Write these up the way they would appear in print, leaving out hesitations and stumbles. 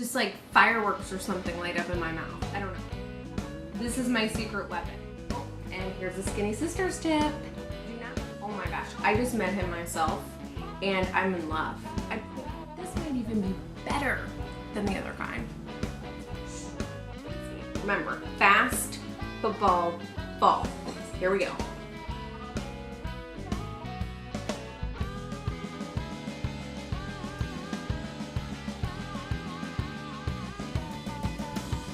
Just like fireworks or something light up in my mouth. I don't know. This is my secret weapon. Oh, and here's a Skinny Sisters tip. Do not, oh my gosh, I just met him myself and I'm in love. This might even be better than the other kind. Remember, fast, football, fall. Here we go.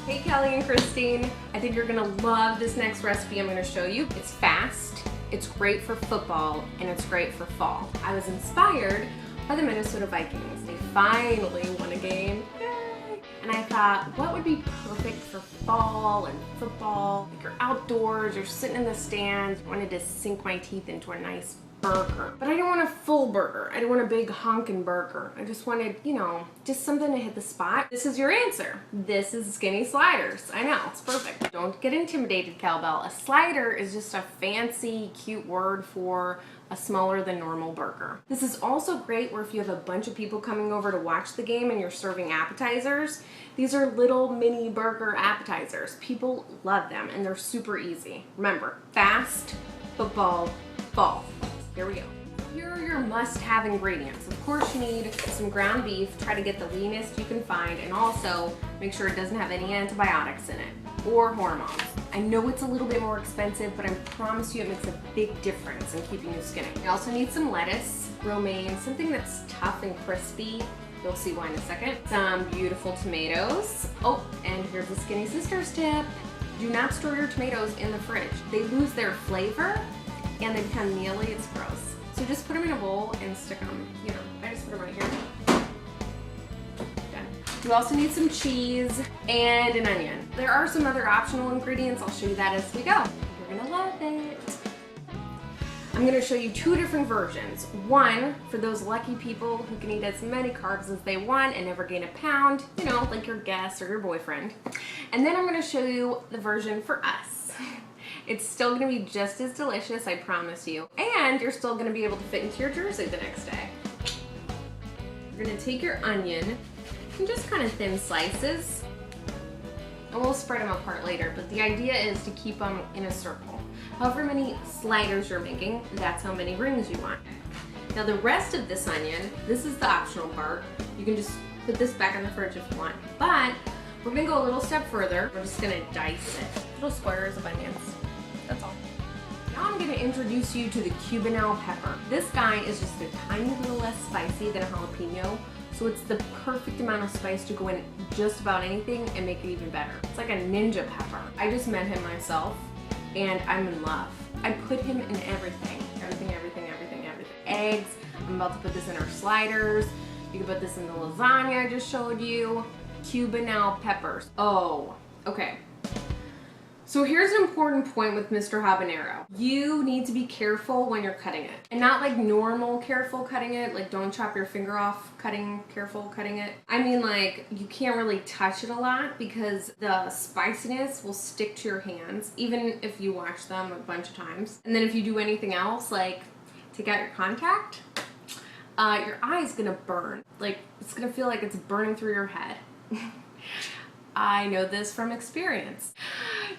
Hey Kelly and Christine, I think you're gonna love this next recipe I'm gonna show you. It's fast, it's great for football, and it's great for fall. I was inspired by the Minnesota Vikings. They finally won a game. Yay! And I thought, what would be perfect for fall and football? Like you're outdoors, you're sitting in the stands. I wanted to sink my teeth into a nice burger. But I didn't want a full burger. I didn't want a big honkin' burger. I just wanted, you know, just something to hit the spot. This is your answer. This is Skinny Sliders. I know, it's perfect. Don't get intimidated, cowbell. A slider is just a fancy, cute word for a smaller than normal burger. This is also great where if you have a bunch of people coming over to watch the game and you're serving appetizers. These are little mini burger appetizers. People love them and they're super easy. Remember, fast, football, fall. Here we go. Here are your must-have ingredients. Of course you need some ground beef. Try to get the leanest you can find and also make sure it doesn't have any antibiotics in it or hormones. I know it's a little bit more expensive, but I promise you it makes a big difference in keeping you skinny. You also need some lettuce, romaine, something that's tough and crispy. You'll see why in a second. Some beautiful tomatoes. Oh, and here's a Skinny Sisters tip. Do not store your tomatoes in the fridge. They lose their flavor and they become mealy. It's gross. So just put them in a bowl and stick them, you know, I just put them right here. Done. You also need some cheese and an onion. There are some other optional ingredients. I'll show you that as we go. You're gonna love it. I'm gonna show you two different versions. One for those lucky people who can eat as many carbs as they want and never gain a pound, you know, like your guest or your boyfriend. And then I'm gonna show you the version for us. It's still gonna be just as delicious, I promise you. And you're still gonna be able to fit into your jersey the next day. You're gonna take your onion and just kind of thin slices. And we'll spread them apart later, but the idea is to keep them in a circle. However many sliders you're making, that's how many rings you want. Now the rest of this onion, this is the optional part. You can just put this back in the fridge if you want. But we're gonna go a little step further. We're just gonna dice it. Little squares of onions. That's all. Now I'm gonna introduce you to the Cubanelle pepper. This guy is just a tiny little less spicy than a jalapeno, so it's the perfect amount of spice to go in just about anything and make it even better. It's like a ninja pepper. I just met him myself, and I'm in love. I put him in everything. Everything, everything, everything, everything. Eggs, I'm about to put this in our sliders. You can put this in the lasagna I just showed you. Cubanelle peppers. Oh, okay. So here's an important point with Mr. Habanero. You need to be careful when you're cutting it. And not like normal careful cutting it, like don't chop your finger off careful cutting it. I mean like you can't really touch it a lot because the spiciness will stick to your hands, even if you wash them a bunch of times. And then if you do anything else, like take out your contact, your eye's gonna burn. Like it's gonna feel like it's burning through your head. I know this from experience.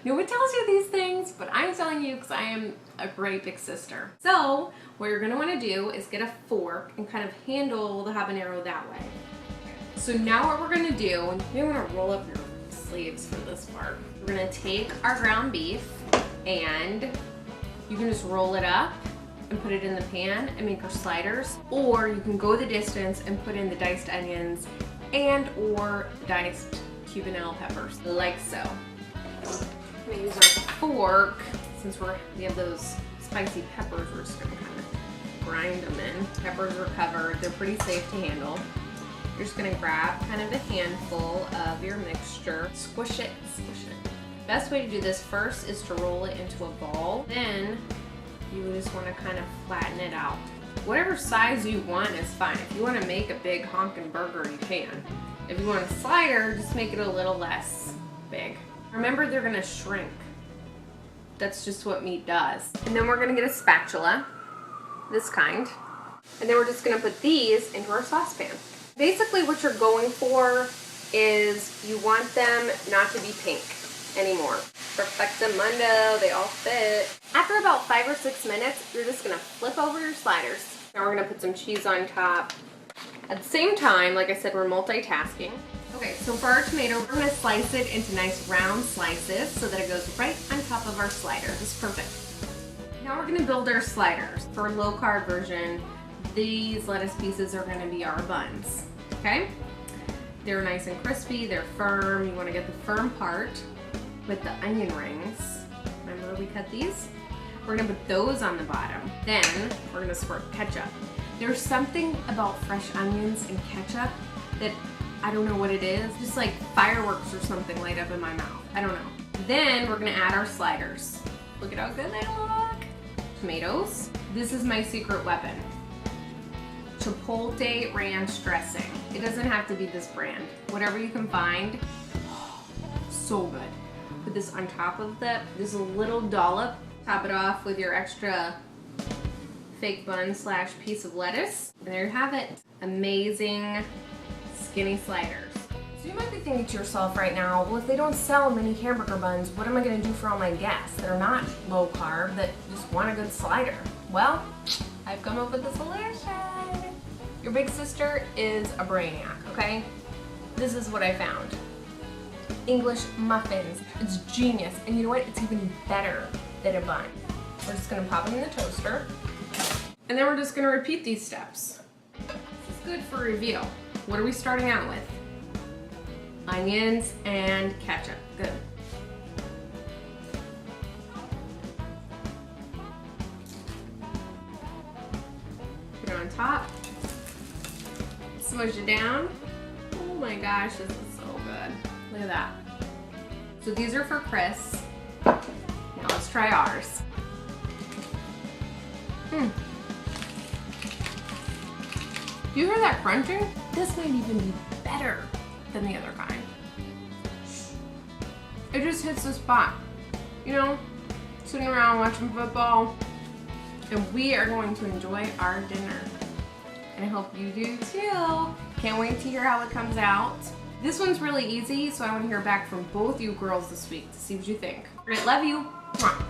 No one tells you these things, but I'm telling you because I am a great big sister. So what you're gonna wanna do is get a fork and kind of handle the habanero that way. So now what we're gonna do, and you wanna roll up your sleeves for this part. We're gonna take our ground beef and you can just roll it up and put it in the pan and make our sliders, or you can go the distance and put in the diced onions and or diced Cubanelle peppers, like so. I'm gonna use our fork, since we have those spicy peppers, we're just gonna kind of grind them in. Peppers are covered, they're pretty safe to handle. You're just gonna grab kind of a handful of your mixture, squish it, squish it. Best way to do this first is to roll it into a ball. Then you just wanna kind of flatten it out. Whatever size you want is fine. If you wanna make a big honkin' burger, you can. If you want a slider, just make it a little less big. Remember, they're gonna shrink. That's just what meat does. And then we're gonna get a spatula, this kind, and then we're just gonna put these into our saucepan. Basically what you're going for is you want them not to be pink anymore. Perfectamundo, they all fit. After about 5 or 6 minutes, you're just gonna flip over your sliders. Now we're gonna put some cheese on top. At the same time, like I said, we're multitasking. Okay, so for our tomato, we're gonna slice it into nice round slices so that it goes right on top of our slider. This is perfect. Now we're gonna build our sliders. For a low carb version, these lettuce pieces are gonna be our buns, okay? They're nice and crispy, they're firm. You wanna get the firm part with the onion rings. Remember we cut these? We're gonna put those on the bottom. Then we're gonna squirt ketchup. There's something about fresh onions and ketchup that I don't know what it is. Just like fireworks or something light up in my mouth. I don't know. Then we're gonna add our sliders. Look at how good they look. Tomatoes. This is my secret weapon. Chipotle ranch dressing. It doesn't have to be this brand. Whatever you can find. So good. Put this on top of this little dollop. Top it off with your extra fake bun / piece of lettuce. And there you have it. Amazing skinny sliders. So you might be thinking to yourself right now, well, if they don't sell mini hamburger buns, what am I gonna do for all my guests that are not low carb, that just want a good slider? Well, I've come up with a solution. Your big sister is a brainiac, okay? This is what I found. English muffins. It's genius. And you know what? It's even better than a bun. We're just gonna pop them in the toaster. And then we're just gonna repeat these steps. This is good for review. What are we starting out with? Onions and ketchup. Good. Put it on top. Smush it down. Oh my gosh, this is so good. Look at that. So these are for Chris. Now let's try ours. Do you hear that crunching? This might even be better than the other kind. It just hits the spot. You know, sitting around watching football, and we are going to enjoy our dinner. And I hope you do too. Can't wait to hear how it comes out. This one's really easy, so I want to hear back from both you girls this week to see what you think. All right, love you. Mwah.